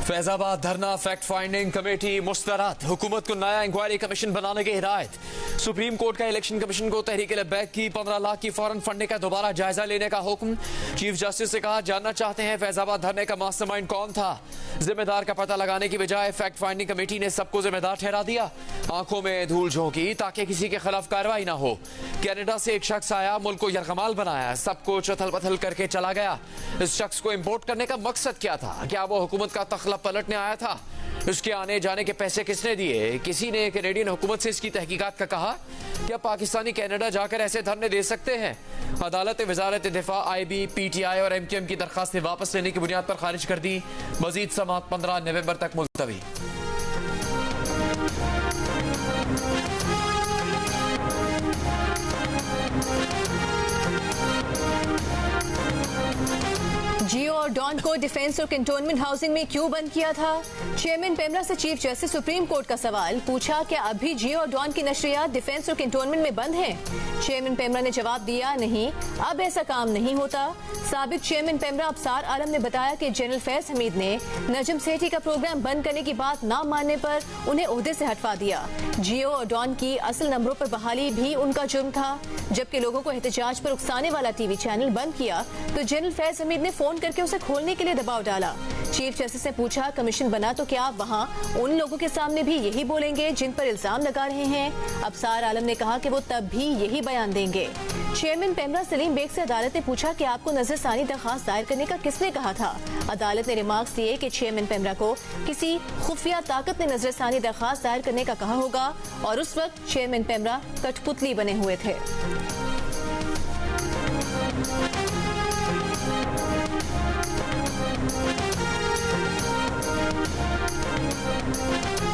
फैजाबाद धरना fact finding committee मुस्तरद, हुकूमत को नया इंक्वायरी कमीशन बनाने की हिदायत। सुप्रीम कोर्ट का इलेक्शन कमीशन को तहरीक लब्बैक की 15 लाख की फौरन फंडिंग का दोबारा जायजा लेने का हुक्म। चीफ जस्टिस से कहा, जानना चाहते हैं फैजाबाद धरने का मास्टरमाइंड कौन था। जिम्मेदार का पता लगाने की बजाय फैक्ट फाइंडिंग कमेटी ने सबको जिम्मेदार ठहरा दिया। आंखों में धूल झोंकी ताकि किसी के खिलाफ कार्रवाई ना हो। कनाडा से एक शख्स आया, मुल्क को यरगमाल बनाया, सबको चथल पथल करके चला गया। इस शख्स को इम्पोर्ट करने का मकसद क्या था? क्या वो हुकूमत का तखला पलटने आया था? उसके आने जाने के पैसे किसने दिए? किसी ने कैनेडियन हुकूमत से इसकी तहकीकात का कहा? क्या पाकिस्तानी कनाडा जाकर ऐसे धरने दे सकते हैं? अदालत ने वजारत दिफा, IB, PTI और MQM की दरखास्तें वापस लेने की बुनियाद पर खारिज कर दी। मजीद समाअत 15 नवंबर तक मुलतवी। जियो और डॉन को डिफेंस और कैंटोनमेंट हाउसिंग में क्यों बंद किया था? चेयरमैन पेमरा से चीफ जस्टिस सुप्रीम कोर्ट का सवाल। पूछा, क्या अभी जियो और डॉन की नशरियात डिफेंस और कैंटोनमेंट में बंद हैं? चेयरमैन पेमरा ने जवाब दिया, नहीं, अब ऐसा काम नहीं होता। साबिक चेयरमैन पेमरा अबसार आलम ने बताया कि जनरल फैज हमीद ने नजम सेठी का प्रोग्राम बंद करने की बात न मानने पर उन्हें ओहदे से हटवा दिया। जियो और डॉन की असल नंबरों पर बहाली भी उनका जुर्म था। जबकि लोगों को एहतजाज पर उकसाने वाला TV चैनल बंद किया तो जनरल फैज हमीद ने फोन करके उसे खोलने के लिए दबाव डाला। चीफ जस्टिस ने पूछा, कमीशन बना तो क्या आप वहाँ उन लोगों के सामने भी यही बोलेंगे जिन पर इल्जाम लगा रहे हैं? अबसार आलम ने कहा कि वो तब भी यही बयान देंगे। चेयरमैन पेमरा सलीम बेग से अदालत ने पूछा कि आपको नजरसानी दरखास्त दायर करने का किसने कहा था? अदालत ने रिमार्क्स दिए कि चेयरमैन पेमरा को किसी खुफिया ताकत ने नजरसानी दरखास्त दायर करने का कहा होगा और उस वक्त चेयरमैन पेमरा कठपुतली बने हुए थे।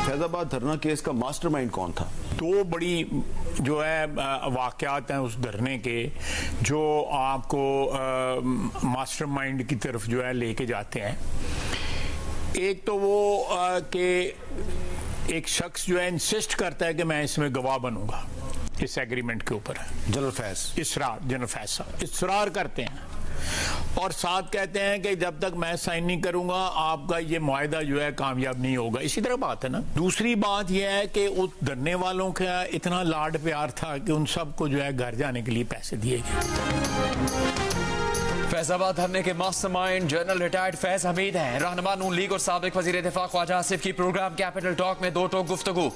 फैजाबाद धरना केस का मास्टरमाइंड कौन था? दो बड़ी जो है वाकयात हैं उस धरने के जो आपको मास्टरमाइंड की तरफ जो है लेके जाते हैं। एक तो वो कि एक शख्स जो है इंसिस्ट करता है कि मैं इसमें गवाह बनूंगा, इस एग्रीमेंट के ऊपर जनरल फैज जनरल फैज साहब इसरार करते हैं और साथ कहते हैं कि जब तक मैं साइन नहीं करूंगा आपका ये मुआहदा जो है कामयाब नहीं होगा। इसी तरह बात है ना। दूसरी बात यह है कि उस धरने वालों का इतना लाड प्यार था कि उन सबको जो है घर जाने के लिए पैसे दिए गए। फैजाबाद धरने के mastermind general retired Faiz Hamid हैं। रहनुमा नून लीग और साबिक वजीर दिफा ख्वाजा आसिफ की प्रोग्राम कैपिटल टॉक में दो टोक गुफ्तगू।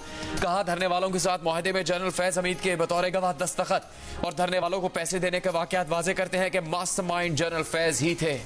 कहा, धरने वालों के साथ मुआहदे में जनरल फैज हमीद के बतौर गवाह दस्तखत और धरने वालों को पैसे देने के वाकयात वाजे करते हैं कि मास्टरमाइंड जनरल फैज ही थे।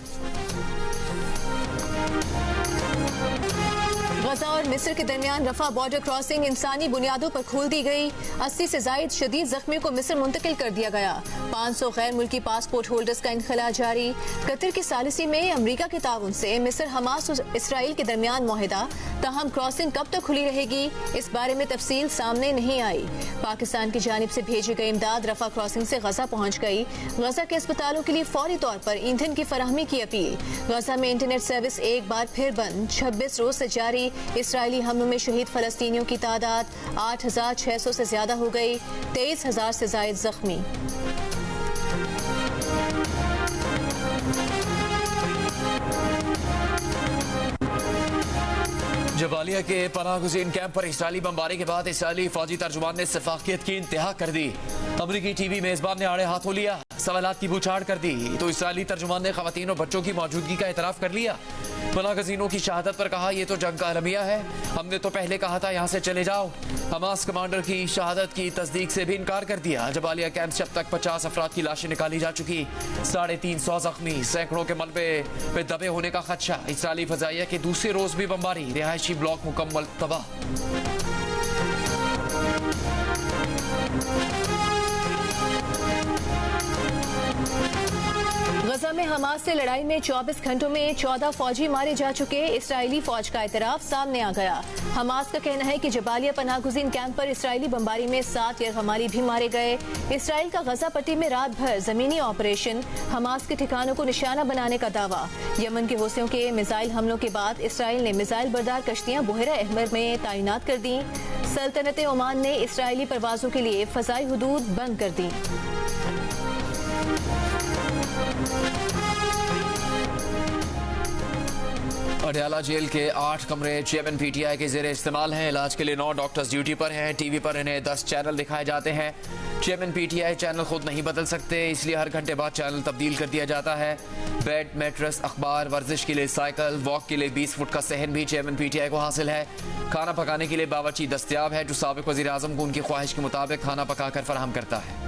गजा और मिस्र के दरमियान रफा बॉर्डर क्रॉसिंग इंसानी बुनियादों पर खोल दी गई। 80 से जायद शदीद जख्मियों को मिस्र मुंतकिल कर दिया गया। 500 गैर मुल्की पासपोर्ट होल्डर्स का इनखला जारी। कतर की सालिसी में अमरीका के ताउन से मिस्र, हमास और इसराइल के दरमियान मुआहिदा, ताहम क्रॉसिंग कब तक खुली रहेगी इस बारे में तफसील सामने नहीं आई। पाकिस्तान की जानिब से भेजी गई इमदाद रफा क्रॉसिंग से गजा पहुंच गई। गजा के अस्पतालों के लिए फौरी तौर पर ईंधन की फराहमी की अपील। गजा में इंटरनेट सर्विस एक बार फिर बंद। 26 रोज से जारी इसराइली हमलों में शहीद फलस्तीनियों की तादाद 8,600 से ज्यादा हो गई। 23,000 से जायद जख्मी। जबालिया के पनाहगुज़ीन कैंप पर इसराइली बमबारी के बाद इसराइली फौजी तर्जुमान ने सफाकियत की इंतहा कर दी। अमरीकी TV मेजबान ने आड़े हाथों लिया, सवालात की बूछाड़ कर दी तो इसराइली तर्जुमान ने खवातीन और बच्चों की मौजूदगी का एतराफ कर लिया। पनाहगुज़ीनों की शहादत पर कहा, यह तो जंग का अलमिया है, हमने तो पहले कहा था यहाँ से चले जाओ। हमास कमांडर की शहादत की तस्दीक से भी इनकार कर दिया। जबालिया कैंप से अब तक 50 अफराद की लाशें निकाली जा चुकी, 350 जख्मी, सैकड़ों के मलबे पे दबे होने का खदशा। इसराइली फजाइया के दूसरे रोज भी बमबारी, रिहायशी ब्लॉक मुकम्मल तबाह। गजा में हमास से लड़ाई में 24 घंटों में 14 फौजी मारे जा चुके। इसराइली फौज का एतराफ सामने आ गया। हमास का कहना है कि जबालिया पनाहगुज़ीन कैंप पर इसराइली बमबारी में 7 यरगमाली भी मारे गए। इसराइल का गजा पट्टी में रात भर जमीनी ऑपरेशन, हमास के ठिकानों को निशाना बनाने का दावा। यमन के हौसियों के मिसाइल हमलों के बाद इसराइल ने मिसाइल बरदार कश्तियां बुहरा अहमर में तैनात कर दी। सल्तनत ओमान ने इसराइली परवाजों के लिए फजाई हुदूद बंद कर दी। अडयाला जेल के 8 कमरे चेयरमैन पीटीआई के जेर इस्तेमाल हैं। इलाज के लिए 9 डॉक्टर्स ड्यूटी पर हैं। टीवी पर इन्हें 10 चैनल दिखाए जाते हैं। चेयरमैन पीटीआई चैनल खुद नहीं बदल सकते, इसलिए हर घंटे बाद चैनल तब्दील कर दिया जाता है। बेड, मैट्रेस, अखबार, वर्जिश के लिए साइकिल, वॉक के लिए 20 फुट का सहन भी चेयरमैन पीटीआई को हासिल है। खाना पकाने के लिए बावर्ची दस्तयाब है, जो साबिक वज़ीर आज़म को उनकी ख्वाहिश के मुताबिक खाना पकाकर फराहम करता है।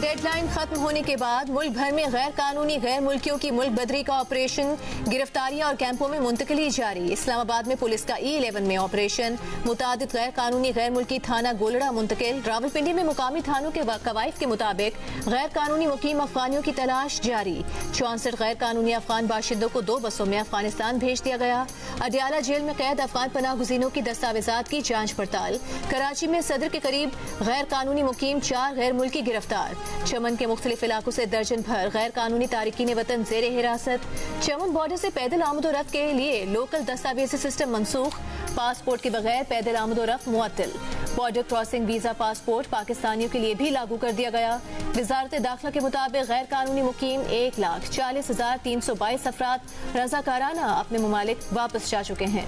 डेडलाइन खत्म होने के बाद मुल्क भर में गैर कानूनी गैर मुल्कियों की मुल्क बदरी का ऑपरेशन, गिरफ्तारियां और कैंपों में मुंतकली जारी। इस्लामाबाद में पुलिस का E11 में ऑपरेशन, मुतादिद गैर कानूनी गैर मुल्की थाना गोलड़ा मुंतकिल। रावलपिंडी में मुकामी थानों के कवायद के मुताबिक गैर कानूनी मुकीम अफगानियों की तलाश जारी। 64 गैर कानूनी अफगान बाशिंदों को 2 बसों में अफगानिस्तान भेज दिया गया। अडयाला जेल में कैद अफगान पनाह गुज़ीनों की दस्तावेजात की जांच पड़ताल। कराची में सदर के करीब गैर कानूनी मुकीम 4 गैर मुल्की गिरफ्तार। चमन के मुख्तलिफ इलाकों से दर्जन भर गैर कानूनी तारिकीन वतन जेरे हिरासत। चमन बॉर्डर से पैदल आमदोरफ्त के लिए लोकल दस्तावेजी सिस्टम मनसूख। पासपोर्ट के बगैर पैदल आमदोरफ्त मुअत्तल। बॉर्डर क्रॉसिंग वीजा पासपोर्ट पाकिस्तानियों के लिए भी लागू कर दिया गया। वजारत दाखिला के मुताबिक गैर कानूनी मुकीम 1,40,322 अफराद रजाकाराना अपने ममालिक वापस जा चुके हैं।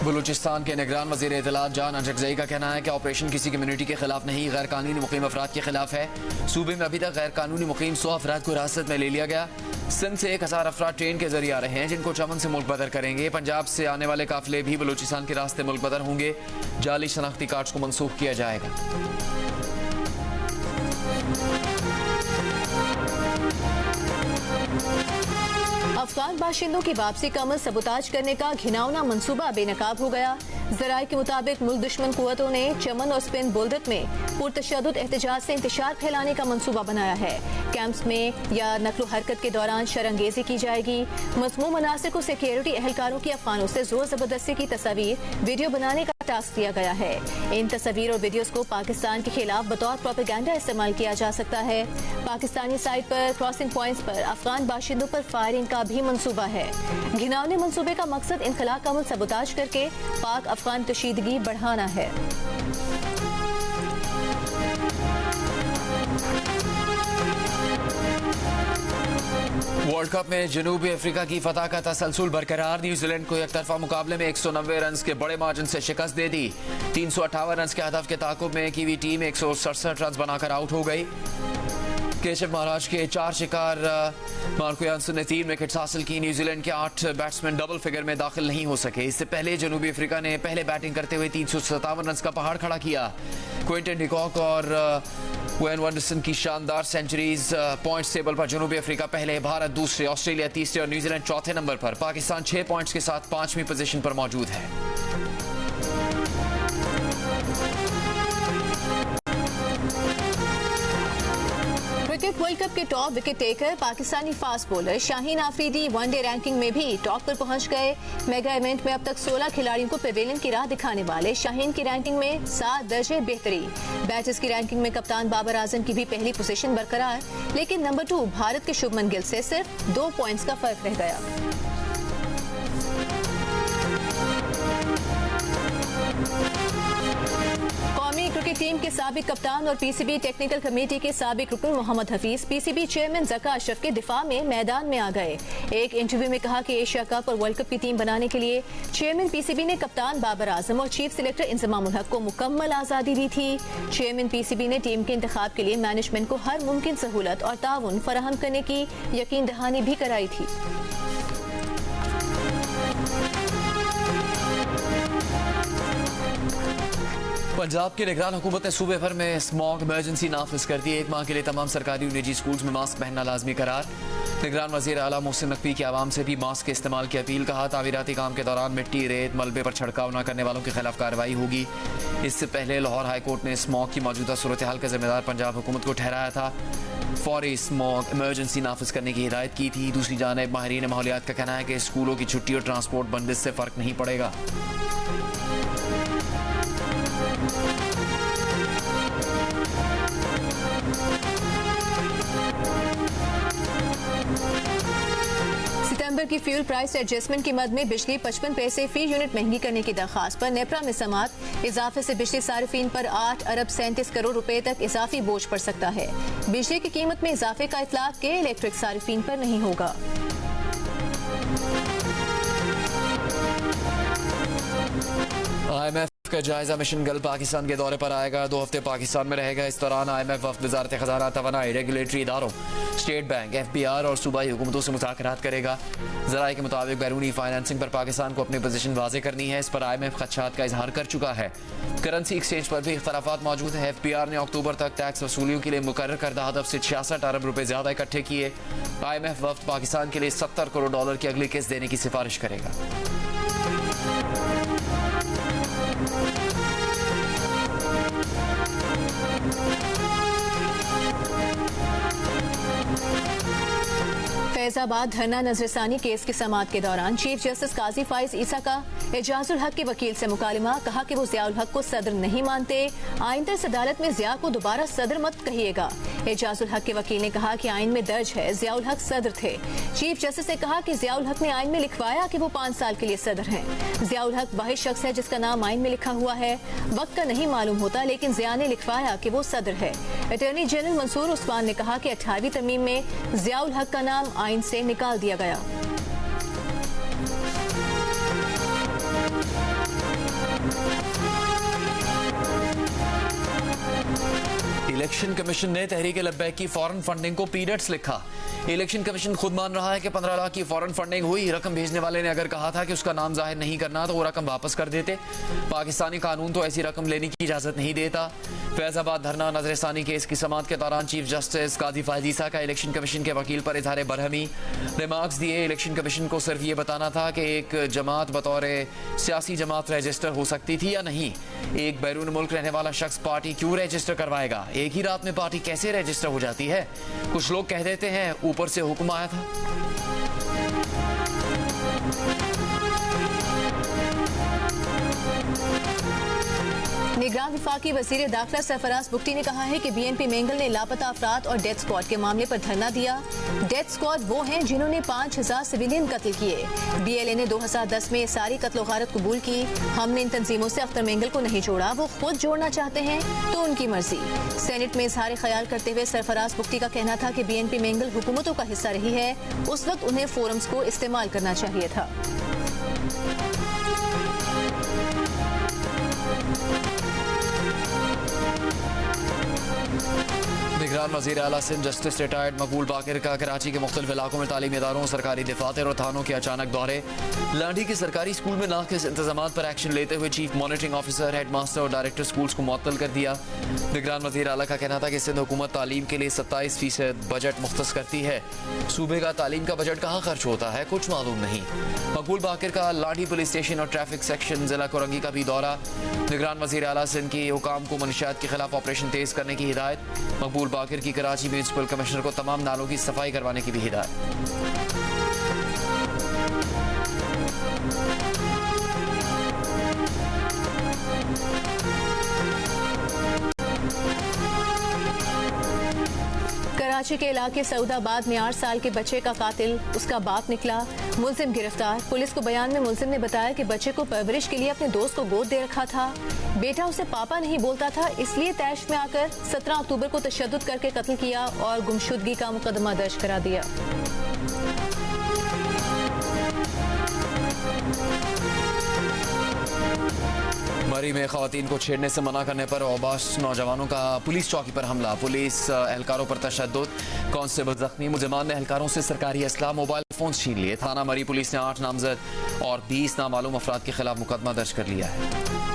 बलूचिस्तान के निगरान वज़ीर इत्तलात जान अजगज़ई का कहना है कि ऑपरेशन किसी कम्युनिटी के खिलाफ नहीं, गैर कानूनी मुकीम अफराद के खिलाफ है। सूबे में अभी तक गैर कानूनी मुकीम 100 अफराद को हिरासत में ले लिया गया। सिंध से 1000 अफराद ट्रेन के जरिए आ रहे हैं, जिनको चमन से मुल्क बदर करेंगे। पंजाब से आने वाले काफिले भी बलूचिस्तान के रास्ते मुल्क बदर होंगे। जाली शनाख्ती कार्ड्स को मनसूख किया जाएगा। अफगान बाशिंदों की वापसी का अमल सबूताज करने का घिनौना मंसूबा बेनकाब हो गया। जराये के मुताबिक मुल्क दुश्मन कुव्वतों ने चमन और स्पिन बुलदत में पुरतशद्दुद एहतजाज से इंतशार फैलाने का मंसूबा बनाया है। कैंप्स में या नकलो हरकत के दौरान शरंगेजी की जाएगी। मज़मूम मनासिर को सिक्योरिटी एहलकारों की अफगानों से जोर जबरदस्ती की तस्वीर वीडियो बनाने का टास्क दिया गया है। इन तस्वीर और वीडियोस को पाकिस्तान के खिलाफ बतौर प्रोपेगेंडा इस्तेमाल किया जा सकता है। पाकिस्तानी साइड पर क्रॉसिंग पॉइंट्स पर अफगान बाशिंदों पर फायरिंग का भी मंसूबा है। घिनौने मंसूबे का मकसद इनखला का अमल सबूताज करके पाक अफगान कशीदगी बढ़ाना है। वर्ल्ड कप में जनूबी अफ्रीका की फतह का तसलसल बरकरार। न्यूजीलैंड को एकतरफा मुकाबले में 190 रन के बड़े मार्जिन से शिकस्त दे दी। 358 रन के हदफ के ताकुब में कीवी टीम 167 रन बनाकर आउट हो गई। केशव महाराज के 4 शिकार, मार्को यानसन ने 3 विकेट्स हासिल की। न्यूजीलैंड के 8 बैट्समैन डबल फिगर में दाखिल नहीं हो सके। इससे पहले जनूबी अफ्रीका ने पहले बैटिंग करते हुए 357 रन का पहाड़ खड़ा किया। क्विंटन डिकॉक और वेन वंडरसन की शानदार सेंचुरीज। पॉइंट्स टेबल पर जनूबी अफ्रीका पहले, भारत दूसरे, ऑस्ट्रेलिया तीसरे और न्यूजीलैंड चौथे नंबर पर। पाकिस्तान 6 पॉइंट्स के साथ 5वीं पोजीशन पर मौजूद है। क्रिकेट वर्ल्ड कप के top wicket taker Pakistani fast bowler Shaheen Afridi one day ranking में भी टॉप पर पहुंच गए। मेगा इवेंट में अब तक 16 खिलाड़ियों को पवेलियन की राह दिखाने वाले शाहीन की रैंकिंग में 7 दर्जे बेहतरी। बैटर्स की रैंकिंग में कप्तान बाबर आजम की भी पहली पोजीशन बरकरार, लेकिन नंबर 2 भारत के शुभमन गिल से सिर्फ 2 पॉइंट्स का फर्क रह गया। कौमी क्रिकेट टीम के साबिक कप्तान और पीसीबी टेक्निकल कमेटी के साबिक रुकन मोहम्मद हफीज पीसीबी चेयरमैन ज़का अशरफ के दिफा में मैदान में आ गए। एक इंटरव्यू में कहा कि एशिया कप और वर्ल्ड कप की टीम बनाने के लिए चेयरमैन पीसीबी ने कप्तान बाबर आजम और चीफ सिलेक्टर इंजमाम उल हक को मुकम्मल आज़ादी दी थी। चेयरमैन पीसीबी ने टीम के इंतखाब के लिए मैनेजमेंट को हर मुमकिन सहूलत और ताउन फराहम करने की यकीन दहानी भी कराई थी। पंजाब की निगरान हुकूमत ने सूबे भर में स्मॉग इमरजेंसी नाफिज कर दी। 1 माह के लिए तमाम सरकारी और निजी स्कूल्स में मास्क पहनना लाजमी करार। निगरान वज़ीर आला मोहसिन नकवी की आवाम से भी मास्क के इस्तेमाल की अपील। कहा, तामीराती काम के दौरान मिट्टी, रेत, मलबे पर छिड़काव न करने वालों के खिलाफ कार्रवाई होगी। इससे पहले लाहौर हाई कोर्ट ने स्मॉग की मौजूदा सूरत हाल का जिम्मेदार पंजाब हुकूमत को ठहराया था। फौरी स्मॉग इमरजेंसी नाफिज करने की हिदायत की थी। दूसरी जानिब माहिरीन माहौलियात का कहना है कि स्कूलों की छुट्टी और ट्रांसपोर्ट बंदिश से फर्क नहीं पड़ेगा। सितंबर अक्टूबर की फ्यूल प्राइस एडजस्टमेंट की मद में बिजली 55 पैसे फी यूनिट महंगी करने की दरखास्त पर नेपरा में समाअत। इजाफे से बिजली सार्फिन पर 8 अरब 37 करोड़ रुपए तक इजाफी बोझ पड़ सकता है। बिजली की कीमत में इजाफे का इतलाक के इलेक्ट्रिक सार्फिन पर नहीं होगा। IMF का जायजा मिशन कल पाकिस्तान के दौरे पर आएगा। 2 हफ्ते पाकिस्तान में रहेगा। इस दौरान IMF वफ्द वजारत खजाना, तवानाई, रेगुलेटरी इदारों, स्टेट बैंक, FBR और सूबाई हुकूमतों से मुज़ाकरात करेगा। ज़राए के मुताबिक बैरूनी फाइनेंसिंग पर पाकिस्तान को अपनी पोजीशन वाज़े करनी है। इस पर IMF खदशात का इजहार कर चुका है। करेंसी एक्सचेंज पर भी इख्तलाफात मौजूद है। FBR ने अक्टूबर तक टैक्स वसूलियों के लिए मुकर्रर करदा हदफ से 66 अरब रुपए ज्यादा इकट्ठे किए। IMF वफ्द पाकिस्तान के लिए $70 करोड़ की अगली किस्त देने की सिफारिश करेगा। फैजाबाद धरना नजरसानी केस की समाअत के दौरान चीफ जस्टिस काजी फाइज ईसा का एजाजुल हक के वकील से मुकालमा। कहा कि वो जियाउल हक को सदर नहीं मानते। आइंदा इस अदालत में जिया को दोबारा सदर मत कहिएगा। एजाजुल हक के वकील ने कहा कि आइन में दर्ज है जियाउल हक सदर थे। चीफ जस्टिस ने कहा कि जियाउल हक ने आइन में लिखवाया कि वो 5 साल के लिए सदर हैं। जियाउल हक वाहिद शख्स है जिसका नाम आइन में लिखा हुआ है। वक्त का नहीं मालूम होता, लेकिन जिया ने लिखवाया कि वो सदर है। अटॉर्नी जनरल मंसूर उस्मान ने कहा कि 18वीं तरमीम में जियाउल हक का नाम आइन से निकाल दिया गया। इलेक्शन कमीशन ने तहरीक लब्बैक की फॉरेन फंडिंग को पीरियड्स लिखा। इलेक्शन कमीशन खुद मान रहा है कि 15 लाख की फॉरेन फंडिंग हुई। रकम भेजने वाले ने अगर कहा था कि उसका नाम जाहिर नहीं करना तो वो रकम वापस कर देते। पाकिस्तानी कानून तो ऐसी रकम लेने की इजाजत नहीं देता। फैजाबाद धरना नजरसानी केस की समाअत के दौरान चीफ जस्टिस काजी फाइज ईसा का इलेक्शन कमीशन के वकील पर इजहार बरहमी। रिमार्क्स दिए। इलेक्शन कमीशन को सिर्फ ये बताना था कि एक जमात बतौर सियासी जमात रजिस्टर हो सकती थी या नहीं। एक बैरून मुल्क रहने वाला शख्स पार्टी क्यों रजिस्टर करवाएगा? एक ही रात में पार्टी कैसे रजिस्टर हो जाती है? कुछ लोग कह देते हैं ऊपर से हुक्म आया था। निगरान वफाकी वजीर दाखिला सरफराज बुख्ती ने कहा है कि BNP मेंगल ने लापता अफराद और डेथ स्क्वाड के मामले पर धरना दिया। डेथ स्क्वाड वो हैं जिन्होंने 5000 सिविलियन कत्ल किए। BLA ने 2010 में सारी कत्ल गारत कबूल की। हमने इन तंजीमों से अख्तर मेंगल को नहीं जोड़ा। वो खुद जोड़ना चाहते हैं तो उनकी मर्जी। सेनेट में इजहार ख्याल करते हुए सरफराज बुख्ती का कहना था कि BNP मेंगल हुकूमतों का हिस्सा रही है। उस वक्त उन्हें फोरम्स को इस्तेमाल करना चाहिए था। निगरान वज़ीर आला सिंध जस्टिस रिटायर्ड मकबूल बाकिर का कराची के मुख्तलिफ इलाकों में तालीमी इदारों, सरकारी दफातर और थानों के अचानक दौरे। लाठी के सरकारी स्कूल में नाक़िस इंतजामात पर एक्शन लेते हुए chief monitoring officer, head master और डायरेक्टर स्कूल्स को मुअत्तल कर दिया। निगरान वज़ीर आला का कहना था कि सिंध हुकूमत तालीम के लिए 27% बजट मुख्तस करती है। सूबे का तालीम का बजट कहाँ खर्च होता है कुछ मालूम नहीं। मकबूल बाकिर का लाठी पुलिस स्टेशन और ट्रैफिक सेक्शन जिला कोरंगी का भी दौरा। निगरान वज़ीर आला सिंध के हुकाम को मनशियात के खिलाफ ऑपरेशन तेज करने की हिदायत। मकबूल बाकिर की कराची म्यूनिसिपल कमिश्नर को तमाम नालों की सफाई करवाने की भी हिदायत। कराची के इलाके सऊदाबाद में 8 साल के बच्चे का कातिल उसका बाप निकला। मुलजिम गिरफ्तार। पुलिस को बयान में मुलजिम ने बताया कि बच्चे को परवरिश के लिए अपने दोस्त को गोद दे रखा था। बेटा उसे पापा नहीं बोलता था, इसलिए तैश में आकर 17 अक्टूबर को तशद्दुद करके कत्ल किया और गुमशुदगी का मुकदमा दर्ज करा दिया। मरी में खवातीन को छेड़ने से मना करने पर औबाश नौजवानों का पुलिस चौकी पर हमला। पुलिस एहलकारों पर तशद्दुद, कांस्टेबल जख्मी। मुलजिमान ने एहलकारों से सरकारी असला, मोबाइल फोन छीन लिए। थाना मरी पुलिस ने 8 नामजद और 20 नामालूम अफराद के खिलाफ मुकदमा दर्ज कर लिया है।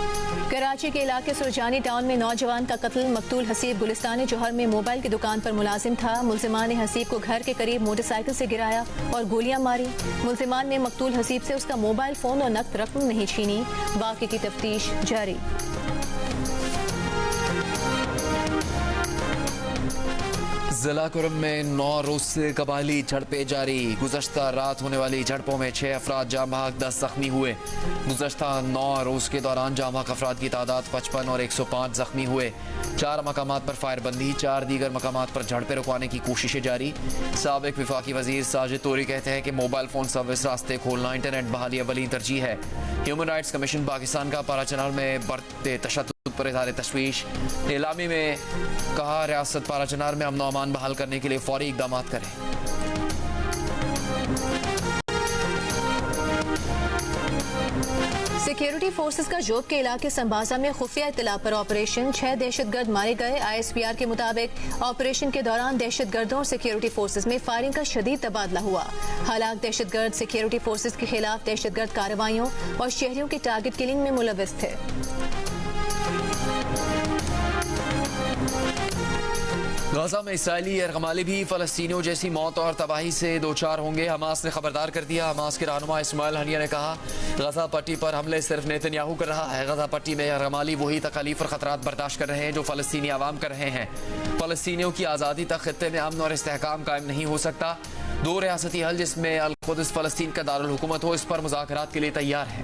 कराची के इलाके सुरजानी टाउन में नौजवान का कत्ल। मकतूल हसीब गुलिस्तान जोहर में मोबाइल की दुकान पर मुलाजिम था। मुलजिमान ने हसीब को घर के करीब मोटरसाइकिल से गिराया और गोलियां मारी। मुलजिमान ने मकतूल हसीब से उसका मोबाइल फोन और नकद रकम नहीं छीनी। वाक़े की तफ्तीश जारी। जिला कुरम में 9 रोज से कबायली झड़पें जारी। गुज़श्ता रात होने वाली झड़पों में 6 अफराद जाँ बहक 10 जख्मी हुए। गुज़श्ता 9 रोज के दौरान जाँ बहक अफराद की तादाद 55 और 105 जख्मी हुए। 4 मकामात पर फायरबंदी, 4 दीगर मकामात पर झड़पें रुकवाने की कोशिशें जारी। साबिक विफाकी वजीर साजिद तोरी कहते हैं कि मोबाइल फोन सर्विस रास्ते खोलना इंटरनेट बहाली अवली तरजीह है। ह्यूमन राइट्स कमीशन पाकिस्तान का पाराचनार में बढ़ते तशद्दुद पर इज़हार तशवीश। नीलामी में कहा रियासत पाराचनार में अमन अमान बहाल करने के लिए फौरी इकदाम करें। सिक्योरिटी फोर्सेस का जोब के इलाके संबाजा में खुफिया इत्तला पर ऑपरेशन, 6 दहशतगर्द मारे गए। ISPR के मुताबिक ऑपरेशन के दौरान दहशतगर्दों और सिक्योरिटी फोर्सेस में फायरिंग का शदीद तबादला हुआ। हालांकि दहशतगर्द सिक्योरिटी फोर्सेस के खिलाफ दहशतगर्द कार्रवाइयों और शहरियों की टारगेट किलिंग में मुलविस थे। गाजा में इसराइली यरगमाली भी फलस्तीनियों जैसी मौत और तबाही से दो चार होंगे। हमास ने खबरदार कर दिया। हमास के रहनुमा इस्माइल हनिया ने कहा गाजा पट्टी पर हमले सिर्फ नेतन्याहू कर रहा है। गाजा पट्टी में यरगमाली वही तकलीफ और खतरात बर्दाश्त कर रहे हैं जो फलस्तीनी आवाम कर रहे हैं। फलस्तीनियों की आज़ादी तक खित्ते में अमन और इस्तेहकाम कायम नहीं हो सकता। 2 रियासती हल जिसमें अल-कुद्स फलस्तीन का दारुल हुकूमत हो, इस पर मुज़ाकरात के लिए तैयार है।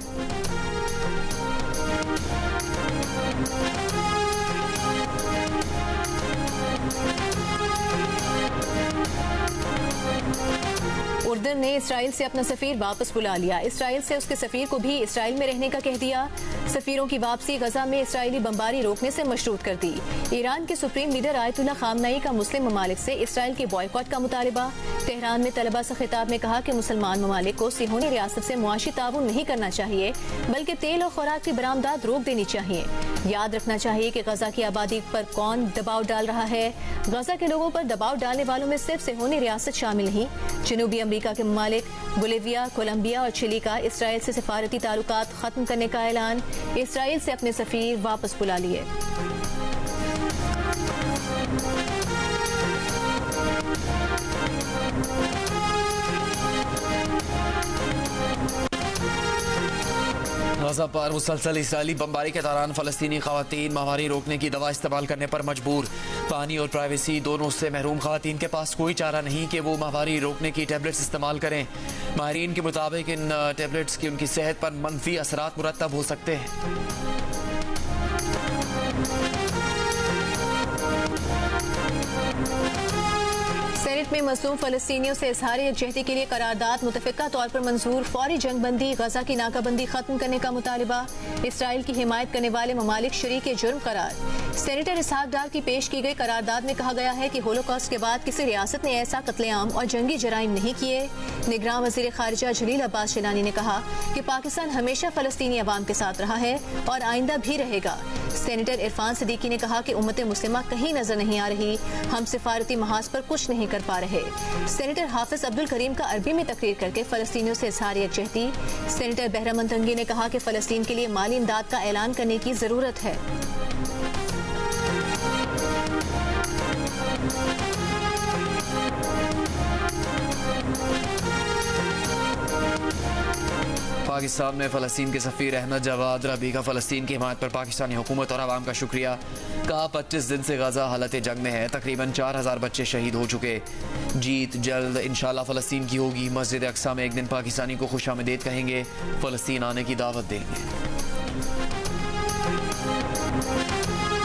उर्दन ने इसराइल से अपना सफीर वापस बुला लिया। इसराइल से उसके सफीर को भी इसराइल में रहने का कह दिया। सफीरों की वापसी गजा में इसराइली बमबारी रोकने से मशरूत कर दी। ईरान के सुप्रीम लीडर आयतुल्लाह खामनई का मुस्लिम ममालिक से इसराइल के बॉयकॉट का मुतालबा। तेहरान में तलबा से खिताब में कहा कि मुसलमान ममालिक को सिहोनी रियासत से मुआशी ताउन नहीं करना चाहिए, बल्कि तेल और खुराक की बरामदात रोक देनी चाहिए। याद रखना चाहिए कि गजा की आबादी पर कौन दबाव डाल रहा है। गजा के लोगों पर दबाव डालने वालों में सिर्फ सिहोनी रियासत शामिल नहीं। जनूबी अमरीका के ममालिक बोलिविया, कोलंबिया और चिली का इसराइल से सिफारती ताल्लुकात खत्म करने का ऐलान। इसराइल से अपने सफीर वापस बुला लिए। गाजा पर मुसलसल इसराइली बमबारी के दौरान फलस्तीनी खवातीन महामारी रोकने की दवा इस्तेमाल करने पर मजबूर। पानी और प्राइवेसी दोनों से महरूम खवातीन के पास कोई चारा नहीं कि वो महामारी रोकने की टेबलेट्स इस्तेमाल करें। माहिरीन के मुताबिक इन टेबलेट्स की उनकी सेहत पर मनफी असरात मुरतब हो सकते हैं। सेनेट में मज़लूम फलस्तीनियों से इज़हार यकजहती के लिए करारदाद मुतफ़िका तौर पर मंजूर। फौरी जंगबंदी, गजा की नाकाबंदी खत्म करने का मुतालिबा। इसराइल की हिमायत करने वाले ममालिक शरीक जुर्म करार। सेनेटर इसहाक डार की पेश की गई करारदाद में कहा गया है कि होलोकॉस्ट के बाद किसी रियासत ने ऐसा कत्लेआम और जंगी जराइम नहीं किए। निगरान वज़ीर खारिजा जलील अब्बास शिलानी ने कहा कि पाकिस्तान हमेशा फलस्तीनी अवाम के साथ रहा है और आइंदा भी रहेगा। सेनेटर इरफान सिद्दीकी ने कहा कि उम्मत मुस्लिमा कहीं नजर नहीं आ रही, हम सिफारती महाज पर कुछ नहीं कर पा रहे। सेनेटर हाफिज अब्दुल करीम का अरबी में तकरीर करके फलस्तीनियों से इज़हार यकजहती। सेनेटर बहरम तंगी ने कहा कि फलस्तीन के लिए माली इमदाद का ऐलान करने की जरूरत है। पाकिस्तान में फ़लस्तीन के सफ़ीर अहमद जवाद रबी का फ़लस्तीन की हिमायत पर पाकिस्तानी हुकूमत और आवाम का शुक्रिया। कहा 25 दिन से गाजा हालत जंग में है, तकरीबन 4000 बच्चे शहीद हो चुके। जीत जल्द इंशाल्लाह फ़लस्तीन की होगी। मस्जिद अक्सा में एक दिन पाकिस्तानी को खुशामदीद कहेंगे, फ़लस्तीन आने की दावत देंगे।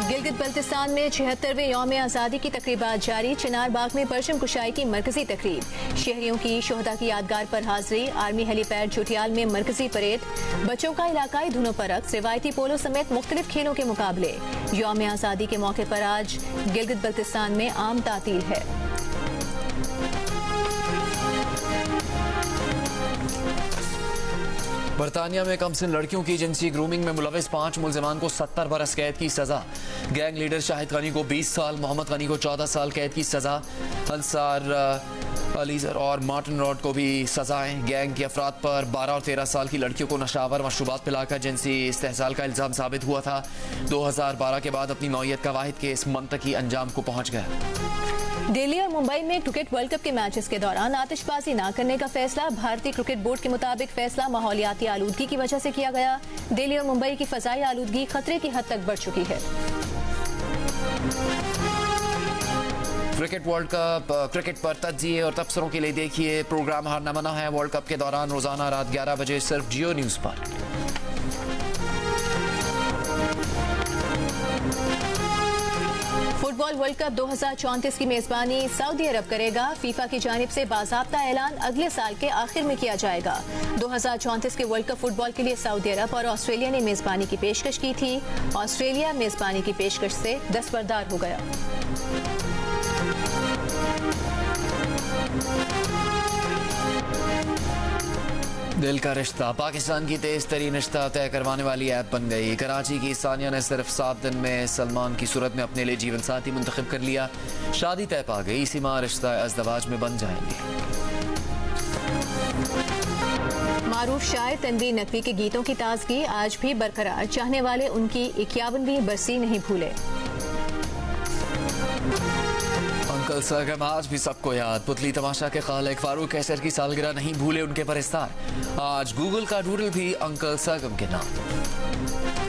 गिलगित बल्तिस्तान में 76वें यौम आज़ादी की तकरीबात जारी। चिनार बाग में परचम कुशाई की मरकजी तकरीब। शहरियों की शोहदा की यादगार पर हाजिरी। आर्मी हेलीपैड झुटियाल में मरकजी परेड। बच्चों का इलाकाई धुनों पर रक्स। रिवायती पोलो समेत मुख्तलिफ खेलों के मुकाबले। यौम आज़ादी के मौके पर आज गिलगित बल्तिस्तान में आम तातील है। बरतानिया में कमसिन लड़कियों की जिनसी ग्रूमिंग में मुलविस 5 मुलजिमान को 70 बरस कैद की सजा। गैंग लीडर शाहिद गनी को 20 साल, मोहम्मद गनी को 14 साल कैद की सजा। अंसार अलीजर और मार्टिन रॉड को भी सजाएं। गैंग के अफराद पर 12 और 13 साल की लड़कियों को नशावर मशरूबात पिलाकर जिनसी इस्तेहसाल का इल्जाम साबित हुआ था। 2012 के बाद अपनी नौयत का वाहिद केस मंतकी अंजाम को पहुंच गया। दिल्ली और मुंबई में क्रिकेट वर्ल्ड कप के मैचेस के दौरान आतिशबाजी न करने का फैसला। भारतीय क्रिकेट बोर्ड के मुताबिक फैसला माहौलियाती आलूदगी की वजह से किया गया। दिल्ली और मुंबई की फजाई आलूदगी खतरे की हद तक बढ़ चुकी है। क्रिकेट वर्ल्ड कप क्रिकेट पर तज्जिए और तबसरों के लिए देखिए प्रोग्राम हारना मना है वर्ल्ड कप के दौरान रोजाना रात 11 बजे सिर्फ जियो न्यूज पर। फुटबॉल वर्ल्ड कप 2034 की मेजबानी सऊदी अरब करेगा। फीफा की जानिब से बाज़ाब्ता ऐलान अगले साल के आखिर में किया जाएगा। 2034 के वर्ल्ड कप फुटबॉल के लिए सऊदी अरब और ऑस्ट्रेलिया ने मेजबानी की पेशकश की थी। ऑस्ट्रेलिया मेजबानी की पेशकश से दस्तबरदार हो गया। दिल का रिश्ता पाकिस्तान की तेज तरीन रिश्ता तय करवाने वाली ऐप बन गई। कराची की सानिया ने सिर्फ 7 दिन में सलमान की सूरत में अपने लिए जीवन साथी मुंतखब कर लिया। शादी तय पा गई। इसी माह रिश्ता अज़दवाज में बन जाएंगे। मारूफ शायर तनवीर नकवी के गीतों की ताजगी आज भी बरकरार। चाहने वाले उनकी 51वीं बरसी नहीं भूले। अंकल सरगम आज भी सबको याद। पुतली तमाशा के खालिक फारूक कैसर की सालगिरह नहीं भूले उनके परस्तार। आज गूगल का डूडल भी अंकल सरगम के नाम।